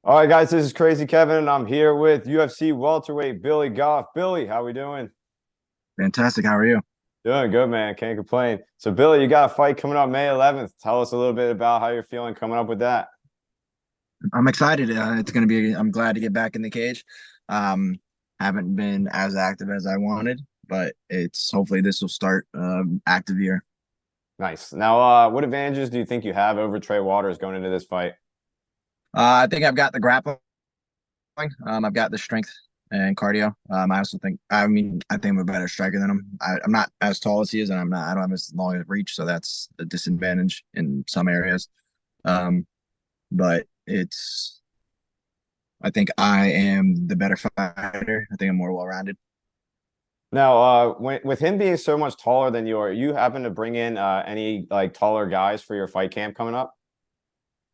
All right, guys, this is Crazy Kevin, and I'm here with UFC welterweight Billy Goff. Billy, how we doing? Fantastic. How are you? Doing good, man. Can't complain. So, Billy, you got a fight coming up May 11th. Tell us a little bit about how you're feeling coming up with that. I'm excited. It's going to be, I'm glad to get back in the cage. Um, haven't been as active as I wanted, but it's hopefully this will start active year. Nice. Now, what advantages do you think you have over Trey Waters going into this fight? I think I've got the grappling. I've got the strength and cardio. I also think, I think I'm a better striker than him. I'm not as tall as he is, and I don't have as long a reach, so that's a disadvantage in some areas. Um, but I think I am the better fighter. I think I'm more well-rounded. Now, with him being so much taller than you you happen to bring in any like taller guys for your fight camp coming up?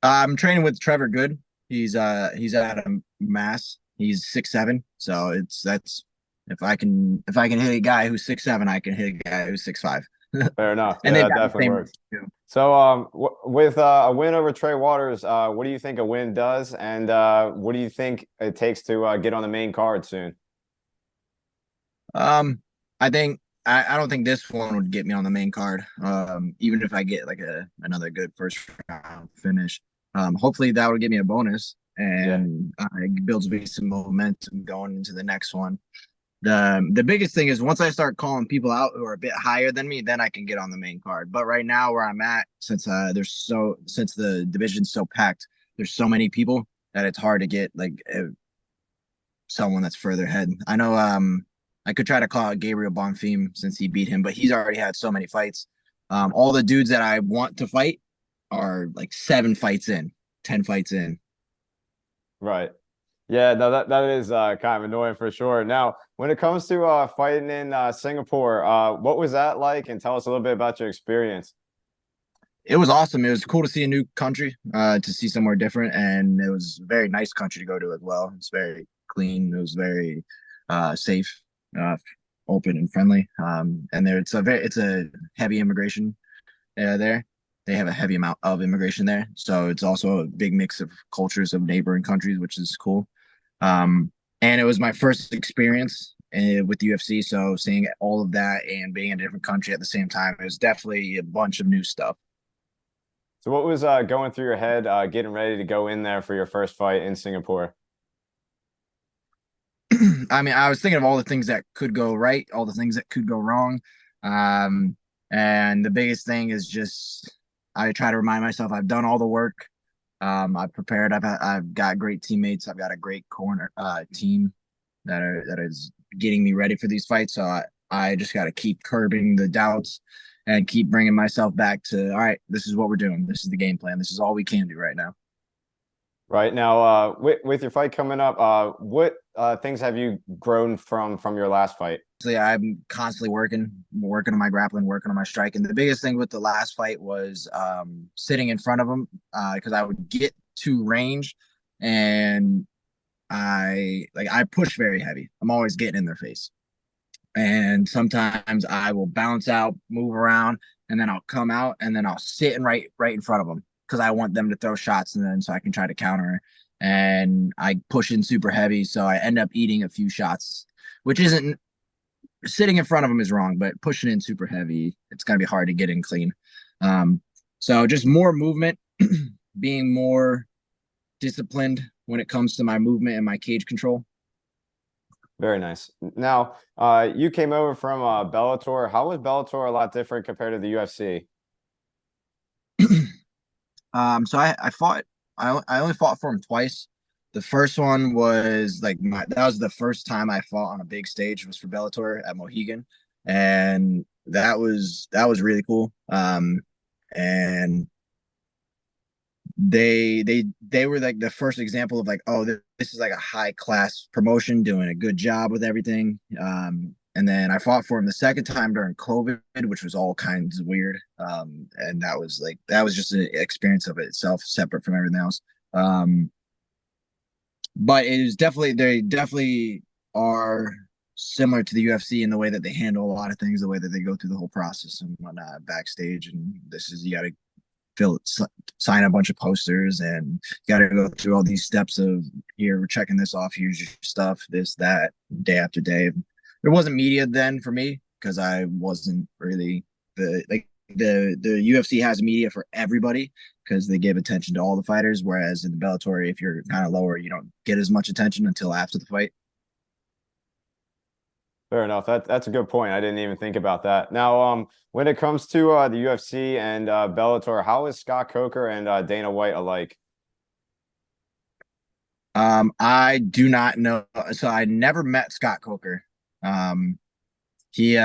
I'm training with Trevor Good. He's out of Mass. He's 6'7", so that's if I can hit a guy who's 6'7", I can hit a guy who's 6'5". Fair enough. And Yeah, they've that got the definitely same works. reach too. So, with a win over Trey Waters, what do you think a win does, and what do you think it takes to get on the main card soon? Um, I think I don't think this one would get me on the main card. Even if I get like another good first round finish, hopefully that would give me a bonus Yeah. and it builds me some momentum going into the next one. The biggest thing is once I start calling people out who are a bit higher than me, then I can get on the main card. But right now where I'm at, since the division's so packed, there's so many people that it's hard to get like someone that's further ahead. I know I could try to call out Gabriel Bonfim since he beat him, but he's already had so many fights. All the dudes that I want to fight are like 7 fights in, 10 fights in. Right. Yeah, no, that is kind of annoying for sure. Now, when it comes to fighting in Singapore, what was that like? And tell us a little bit about your experience. It was awesome. It was cool to see a new country, to see somewhere different, and it was a very nice country to go to as well. It's very clean. It was very safe, uh, open, and friendly. And there, it's a heavy immigration there. They have a heavy amount of immigration there, so it's also a big mix of cultures of neighboring countries, which is cool. And it was my first experience with UFC, so seeing all of that and being in a different country at the same time, it was definitely a bunch of new stuff. So, what was going through your head getting ready to go in there for your first fight in Singapore? I mean, I was thinking of all the things that could go right, all the things that could go wrong. Um, and the biggest thing is just I try to remind myself I've done all the work. I've prepared. I've got great teammates. I've got a great corner team that is getting me ready for these fights. So I just got to keep curbing the doubts and keep bringing myself back to all right. This is what we're doing. This is the game plan. This is all we can do right now. Right now, with your fight coming up, what things have you grown from your last fight? So yeah, I'm constantly working on my grappling, working on my striking. The biggest thing with the last fight was sitting in front of them because I would get to range and I push very heavy. I'm always getting in their face. And sometimes I will bounce out, move around, and then I'll come out and then I'll sit and right in front of them because I want them to throw shots and then so I can try to counter. And I push in super heavy, so I end up eating a few shots, which isn't sitting in front of them is wrong, but pushing in super heavy, it's gonna be hard to get in clean. Um, so just more movement, being more disciplined when it comes to my movement and my cage control. Very nice. Now, you came over from Bellator. How was Bellator a lot different compared to the UFC? So I fought. I only fought for him twice. The first one was like that was the first time I fought on a big stage. It was for Bellator at Mohegan, and that was really cool. And they were like the first example of like, oh, this is like a high class promotion doing a good job with everything. And then I fought for him the second time during COVID, which was all kinds of weird. And that was just an experience of itself, separate from everything else. Um, but it is definitely they definitely are similar to the UFC in the way that they handle a lot of things, the way that they go through the whole process and whatnot backstage. And this is you got to sign a bunch of posters, and you got to go through all these steps of, here, we're checking this off, here's your stuff, this, that, day after day. There wasn't media then for me because I wasn't really the UFC has media for everybody because they give attention to all the fighters, whereas in the Bellator, if you're kind of lower, you don't get as much attention until after the fight. Fair enough. That's a good point. I didn't even think about that. Now, when it comes to the UFC and Bellator, how is Scott Coker and Dana White alike? I do not know. So I never met Scott Coker. Um, he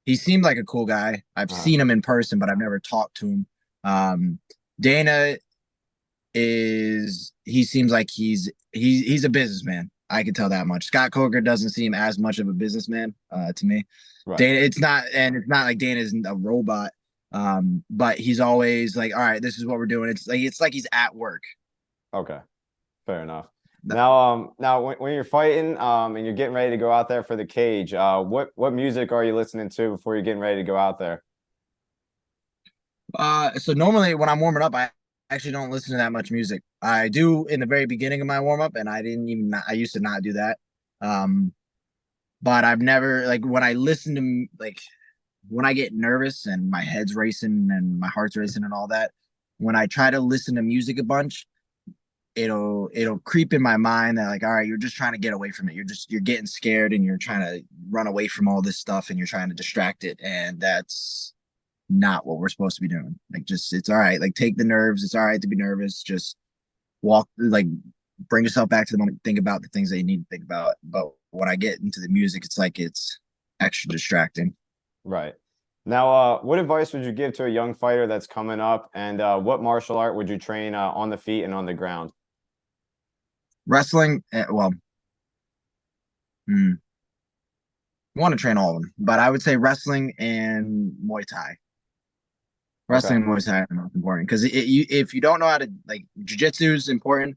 he seemed like a cool guy. I've seen him in person, but I've never talked to him. Dana he seems like he's a businessman. I can tell that much. Scott Coker doesn't seem as much of a businessman to me. Right. Dana, it's not like Dana isn't a robot. But he's always like, all right, this is what we're doing. It's like he's at work. Okay. Fair enough. Now when you're fighting, and you're getting ready to go out there for the cage, what music are you listening to before you're getting ready to go out there? So normally when I'm warming up, I actually don't listen to that much music. I do in the very beginning of my warm up, and I used to not do that. But I've never, like, when I listen to, like, when I get nervous and my head's racing and my heart's racing and all that, when I try to listen to music a bunch, it'll creep in my mind that, like, all right, you're just trying to get away from it. You're getting scared and you're trying to run away from all this stuff and you're trying to distract it. And that's not what we're supposed to be doing. Like, just, it's all right. Like, take the nerves. It's all right to be nervous. Just walk, like, bring yourself back to the moment. Think about the things that you need to think about. But when I get into the music, it's like it's extra distracting. Right. Now, what advice would you give to a young fighter that's coming up, and what martial art would you train on the feet and on the ground? Wrestling, well, I want to train all of them, but I would say wrestling and Muay Thai. Okay. Wrestling and Muay Thai are the most important because if you don't know how to, like, jiu-jitsu is important,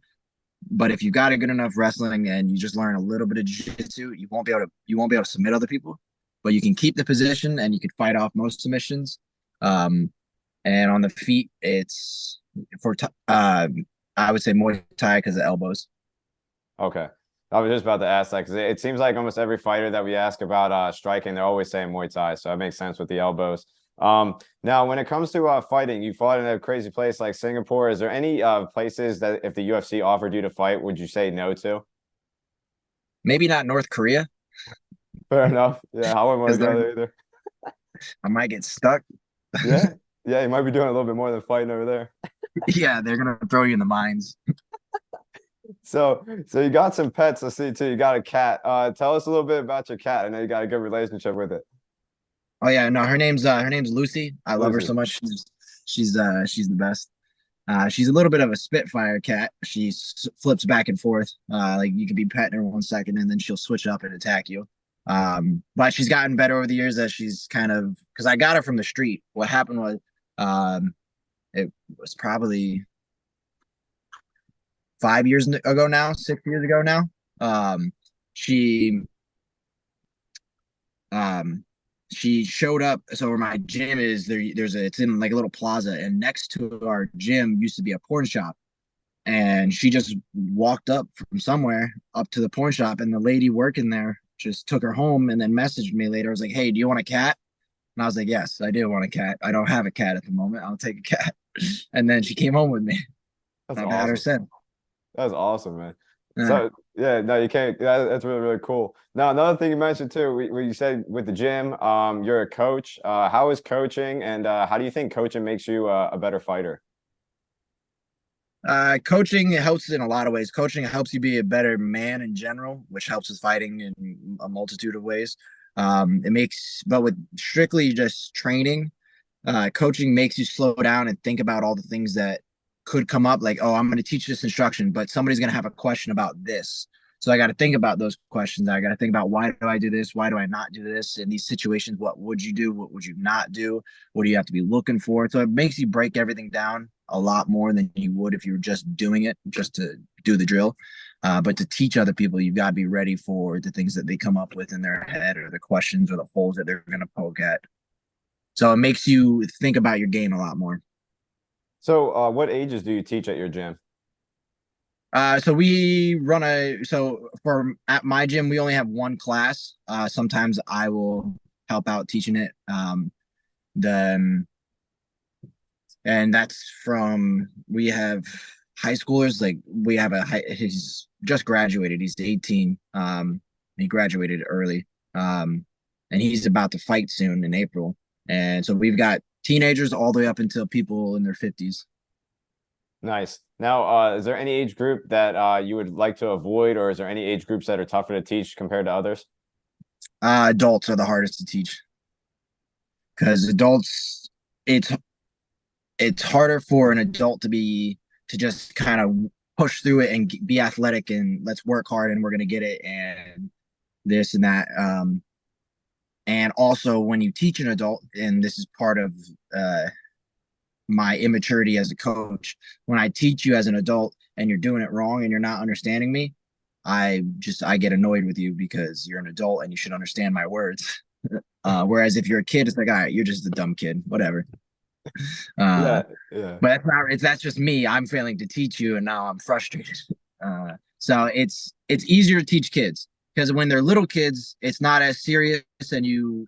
but if you got a good enough wrestling and you just learn a little bit of jiu-jitsu, you won't be able to submit other people, but you can keep the position and you can fight off most submissions. And on the feet, it's I would say Muay Thai because of elbows. Okay. I was just about to ask that because it seems like almost every fighter that we ask about striking, they're always saying Muay Thai. So that makes sense with the elbows. Now, when it comes to fighting, you fought in a crazy place like Singapore. Is there any places that if the UFC offered you to fight, would you say no to? Maybe not North Korea Fair enough. Yeah, I wouldn't want because to go there either. I might get stuck. Yeah. Yeah, you might be doing a little bit more than fighting over there. Yeah, they're gonna throw you in the mines. So you got some pets, I see too. You got a cat. Tell us a little bit about your cat. I know you got a good relationship with it. Oh yeah, no, her name's Lucy. I love her Lucy. so much. She's the best. She's a little bit of a spitfire cat. She flips back and forth. Like, you could be petting her 1 second and then she'll switch up and attack you. But she's gotten better over the years as she's kind of, because I got her from the street. What happened was, it was probably 5 years ago now, 6 years ago now. She um she showed up. So where my gym is, it's in like a little plaza, and next to our gym used to be a porn shop. And she just walked up from somewhere up to the porn shop, and the lady working there just took her home and then messaged me later. I was like, hey, do you want a cat? And I was like, yes, I do want a cat. I don't have a cat at the moment. I'll take a cat. And then she came home with me. That's I've had her awesome. since. That's awesome, man. Uh, So yeah, no, you can't. That's really, really cool. Now, another thing you mentioned too, you said with the gym, you're a coach. How is coaching, and how do you think coaching makes you a better fighter? Coaching helps in a lot of ways. Coaching helps you be a better man in general, which helps with fighting in a multitude of ways. But with strictly just training, coaching makes you slow down and think about all the things that could come up. Like, oh, I'm going to teach this instruction, but somebody's going to have a question about this. So I got to think about those questions. I got to think about, why do I do this? Why do I not do this? In these situations, what would you do? What would you not do? What do you have to be looking for? So it makes you break everything down a lot more than you would if you were just doing it just to do the drill. But to teach other people, you've got to be ready for the things that they come up with in their head, or the questions or the holes that they're going to poke at. So it makes you think about your game a lot more. So, what ages do you teach at your gym? So we run so for at my gym, we only have one class. Sometimes I will help out teaching it. The and that's from we have high schoolers. Like we have he's just graduated. He's 18. He graduated early. And he's about to fight soon in April. And so we've got teenagers all the way up until people in their 50s. Nice. Now, is there any age group that you would like to avoid, or is there any age groups that are tougher to teach compared to others? Adults are the hardest to teach because adults, it's it's harder for an adult to just kind of push through it and be athletic and let's work hard and we're gonna get it and this and that. And also when you teach an adult, and this is part of my immaturity as a coach, when I teach you as an adult and you're doing it wrong and you're not understanding me, I get annoyed with you because you're an adult and you should understand my words. Whereas if you're a kid, it's like, all right, you're just a dumb kid, whatever. Uh, Yeah, yeah. but that's just me. I'm failing to teach you, and now I'm frustrated. So it's easier to teach kids because when they're little kids, it's not as serious, and you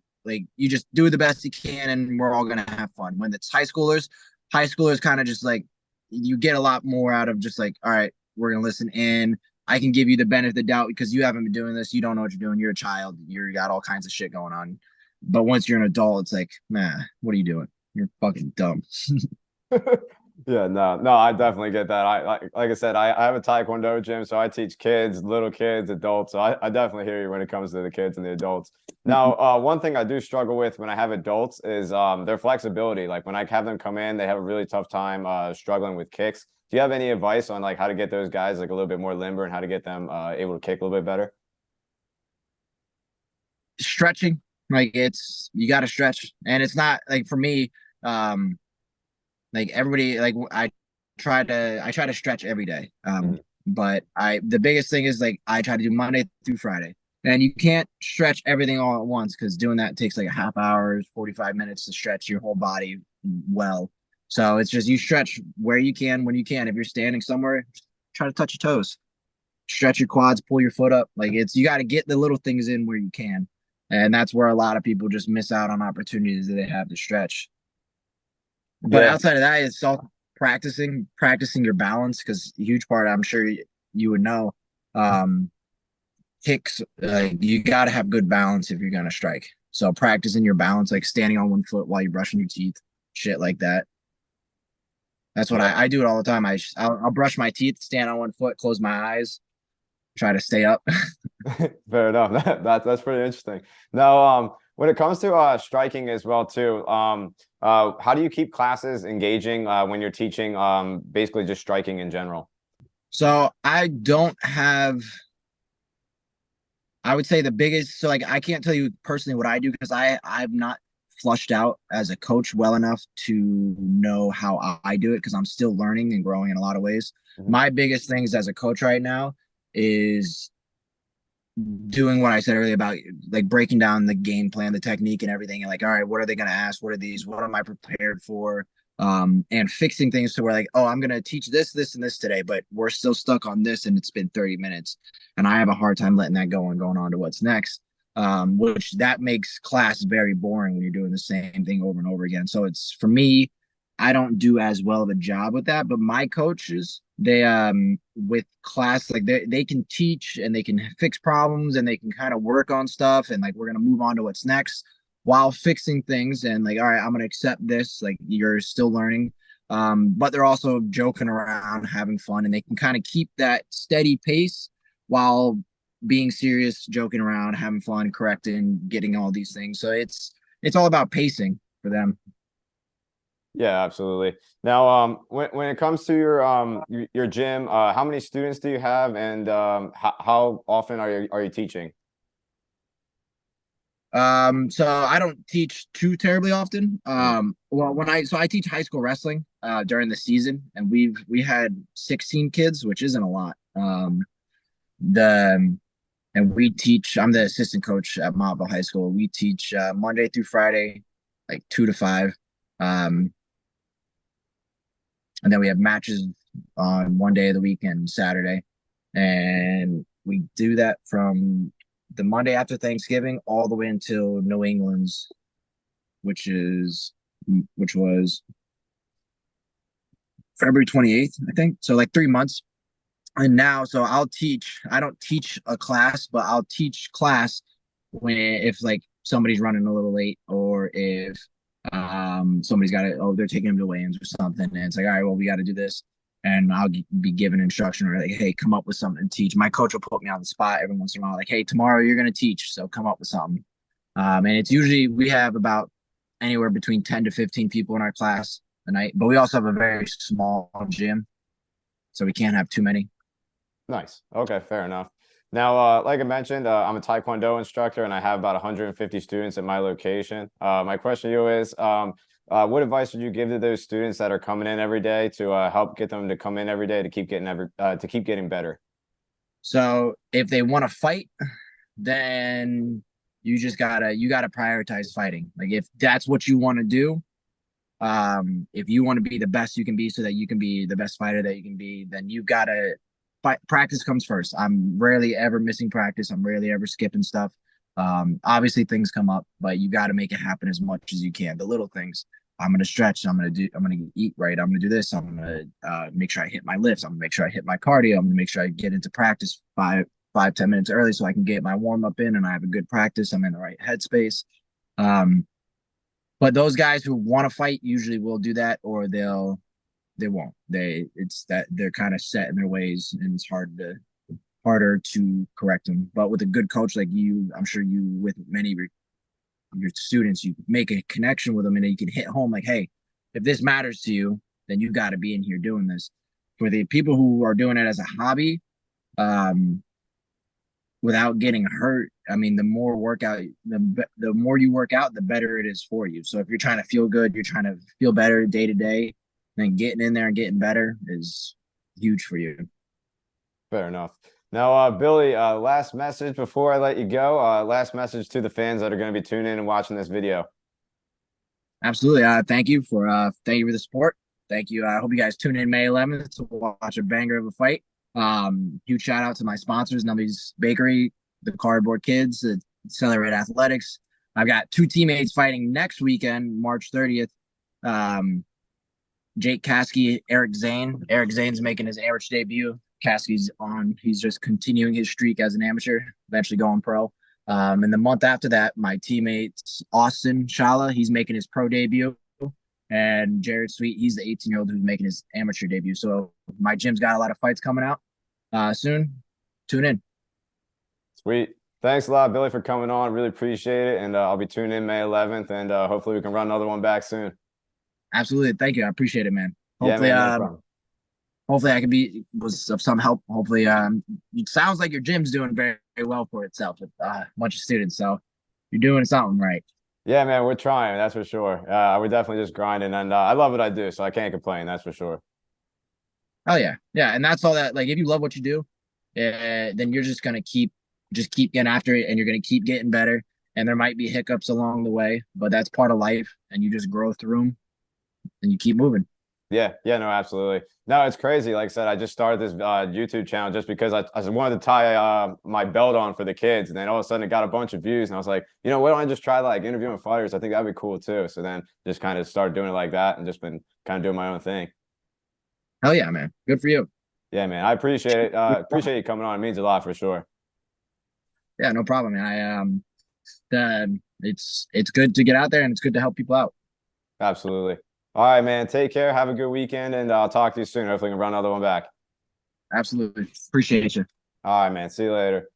just do the best you can, and we're all gonna have fun. When it's high schoolers kind of just like you get a lot more out of just like, all right, we're gonna listen in. I can give you the benefit of the doubt because you haven't been doing this. You don't know what you're doing. You're a child. You got all kinds of shit going on. But once you're an adult, it's like, man, what are you doing? You're fucking dumb. Yeah, no, I definitely get that. Like I said, I have a Taekwondo gym, so I teach kids, little kids, adults. So I definitely hear you when it comes to the kids and the adults. Now, one thing I do struggle with when I have adults is their flexibility. Like when I have them come in, they have a really tough time struggling with kicks. Do you have any advice on like how to get those guys like a little bit more limber and how to get them able to kick a little bit better? Stretching, like it's you got to stretch, and it's not like for me. Um, like everybody, like I try to stretch every day. Mhm. But the biggest thing is like I try to do Monday through Friday, and you can't stretch everything all at once because doing that takes like a half hour, 45 minutes to stretch your whole body well. So it's just you stretch where you can when you can. If you're standing somewhere, try to touch your toes, stretch your quads, pull your foot up. Like it's you got to get the little things in where you can, and that's where a lot of people just miss out on opportunities that they have to stretch. But Yeah, outside of that, it's all practicing your balance because a huge part I'm sure you would know. Um, Kicks, you got to have good balance if you're gonna strike. So practicing your balance, like standing on one foot while you're brushing your teeth, shit like that. That's what yeah. I do it all the time. I'll brush my teeth, stand on one foot, close my eyes, try to stay up. Fair enough. That's pretty interesting. Now, when it comes to striking as well too, how do you keep classes engaging when you're teaching basically just striking in general? So I don't have I would say the biggest, so like I can't tell you personally what I do because I'm not flushed out as a coach well enough to know how I do it because I'm still learning and growing in a lot of ways. Mhm. My biggest things as a coach right now is doing what I said earlier about like breaking down the game plan, the technique, and everything. And like, all right, what are they going to ask? What are these? What am I prepared for? And fixing things to where like, oh, I'm going to teach this, this, and this today, but we're still stuck on this, and it's been 30 minutes, and I have a hard time letting that go and going on to what's next. Which that makes class very boring when you're doing the same thing over and over again. So it's for me, I don't do as well of a job with that, but my coaches, they with class like they can teach and they can fix problems and they can kind of work on stuff and like we're gonna move on to what's next while fixing things and like all right, I'm gonna accept this, like you're still learning. But they're also joking around, having fun, and they can kind of keep that steady pace while being serious, joking around, having fun, correcting, getting all these things. So it's all about pacing for them. Yeah, absolutely. Now, when it comes to your gym, how many students do you have, and how often are you teaching? So I don't teach too terribly often. Mhm. Well, I teach high school wrestling during the season, and we had 16 kids, which isn't a lot. The and we teach. I'm the assistant coach at Montville High School. We teach Monday through Friday, like 2 to 5. Um, and then we have matches on one day of the week and Saturday, and we do that from the Monday after Thanksgiving all the way until New England's, which was February 28th, I think. So like 3 months. And now, so I don't teach a class, but I'll teach class if like somebody's running a little late, or if somebody's got they're taking them to weigh-ins or something, and it's like, all right, well, we got to do this, and I'll be given instruction, or like, hey, come up with something to teach. My coach will put me on the spot every once in a while, like, hey, tomorrow you're going to teach, so come up with something. And it's usually, we have about anywhere between 10 to 15 people in our class a night, but we also have a very small gym, so we can't have too many. Nice. Okay, fair enough. Now, like I mentioned, I'm a Taekwondo instructor, and I have about 150 students at my location. My question to you is, what advice would you give to those students that are coming in every day to help get them to come in every day to keep getting better? So if they want to fight, then you gotta prioritize fighting. Like if that's what you want to do, if you want to be the best you can be so that you can be the best fighter that you can be, then you've got to practice comes first. I'm rarely ever missing practice. I'm rarely ever skipping stuff. Obviously things come up, but you got to make it happen as much as you can. The little things. I'm going to stretch. I'm going to eat right. I'm going to do this. I'm going to make sure I hit my lifts. I'm going to make sure I hit my cardio. I'm going to make sure I get into practice 10 minutes early so I can get my warm up in and I have a good practice. I'm in the right headspace. But those guys who want to fight usually will do that, or they won't. They're kind of set in their ways, and it's harder to correct them. But with a good coach like you, I'm sure you, with many of your students, you make a connection with them, and then you can hit home like, hey, if this matters to you, then you got to be in here doing this. For the people who are doing it as a hobby, without getting hurt, I mean, the more more you work out, the better it is for you. So if you're trying to feel good, you're trying to feel better day to day, then getting in there and getting better is huge for you. Fair enough. Now, Billy, last message before I let you go. Last message to the fans that are going to be tuning in and watching this video. Absolutely. Thank you for the support. Thank you. I hope you guys tune in May 11th to watch a banger of a fight. Huge shout out to my sponsors, Numbie's Bakery, the Cardboard Kids, Accelerate Athletics. I've got two teammates fighting next weekend, March 30th. Jake Kasky, Eric Zane. Eric Zane's making his amateur debut. Kasky's he's just continuing his streak as an amateur, eventually going pro. And the month after that, my teammates, Austin Shala, he's making his pro debut. And Jared Sweet, he's the 18-year-old who's making his amateur debut. So my gym's got a lot of fights coming out soon. Tune in. Sweet. Thanks a lot, Billy, for coming on. Really appreciate it. And I'll be tuning in May 11th, and hopefully we can run another one back soon. Absolutely. Thank you. I appreciate it, man. Hopefully, yeah, man, no problem. Hopefully I can was of some help. Hopefully, it sounds like your gym's doing very, very well for itself with a bunch of students. So you're doing something right. Yeah, man, we're trying. That's for sure. We're definitely just grinding, and I love what I do, so I can't complain. That's for sure. Oh yeah, yeah, and that's all that. Like, if you love what you do, then you're just gonna keep getting after it, and you're gonna keep getting better. And there might be hiccups along the way, but that's part of life, and you just grow through them, and you keep moving. Yeah, no, absolutely. No, it's crazy. Like I said, I just started this YouTube channel just because I wanted to tie my belt on for the kids, and then all of a sudden it got a bunch of views, and I was like, why don't I just try like interviewing fighters? I think that'd be cool too. So then just kind of started doing it like that, and just been kind of doing my own thing. Hell yeah, man! Good for you. Yeah, man, I appreciate it. Appreciate you coming on. It means a lot for sure. Yeah, no problem, man. It's good to get out there, and it's good to help people out. Absolutely. All right, man. Take care. Have a good weekend, and I'll talk to you soon. Hopefully, we can run another one back. Absolutely. Appreciate you. All right, man. See you later.